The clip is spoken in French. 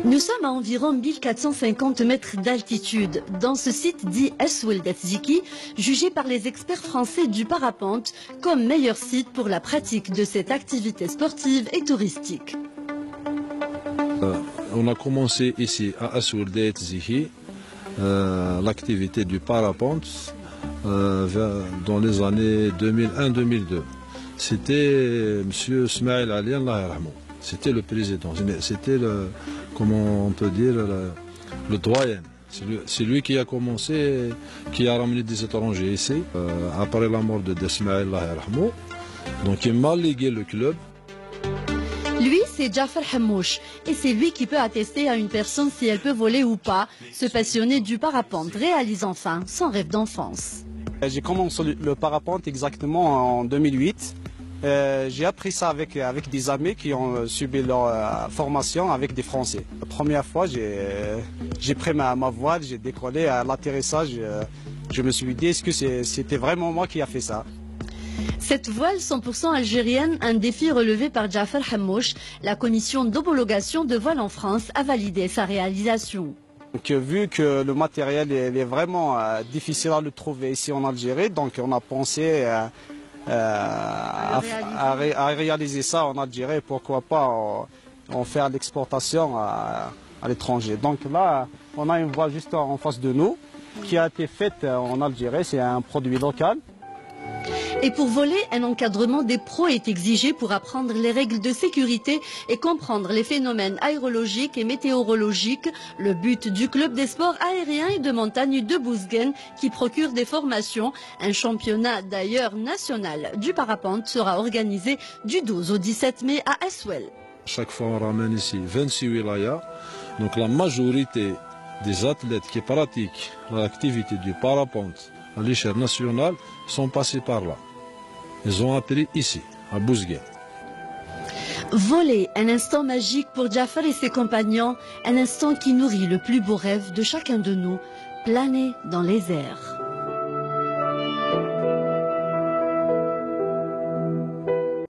Nous sommes à environ 1450 mètres d'altitude, dans ce site dit Aswel Datziki, jugé par les experts français du parapente comme meilleur site pour la pratique de cette activité sportive et touristique. On a commencé ici à Aswel Datziki l'activité du parapente dans les années 2001-2002. C'était M. Smaïl Ali, Allah yarhamou. C'était le président, c'était le, comment on peut dire, le doyen. C'est lui qui a commencé, qui a ramené des étrangers ici, après la mort de Smaïl Allah yarhamou. Donc il m'a légué le club. Lui, c'est Jafar Hamouche, et c'est lui qui peut attester à une personne si elle peut voler ou pas, ce passionné du parapente réalise enfin son rêve d'enfance. J'ai commencé le parapente exactement en 2008. J'ai appris ça avec des amis qui ont subi leur formation avec des Français. La première fois, j'ai pris ma voile, j'ai décollé à l'atterrissage. Je me suis dit, est-ce que c'était vraiment moi qui a fait ça? Cette voile 100% algérienne, un défi relevé par Jafar Hamouche, la commission d'homologation de voile en France a validé sa réalisation. Donc, vu que le matériel est vraiment difficile à le trouver ici en Algérie, donc on a pensé à réaliser ça en Algérie, pourquoi pas en faire l'exportation à l'étranger. Donc là, on a une voile juste en face de nous qui a été faite en Algérie, c'est un produit local. Et pour voler, un encadrement des pros est exigé pour apprendre les règles de sécurité et comprendre les phénomènes aérologiques et météorologiques. Le but du club des sports aériens et de montagne de Bouzguene qui procure des formations. Un championnat d'ailleurs national du parapente sera organisé du 12 au 17 mai à Aswel. Chaque fois on ramène ici 26 wilayas. Donc la majorité des athlètes qui pratiquent l'activité du parapente à l'échelle nationale sont passés par là. Ils ont appris ici, à Bouzguene. Voler, un instant magique pour Jafar et ses compagnons, un instant qui nourrit le plus beau rêve de chacun de nous, planer dans les airs.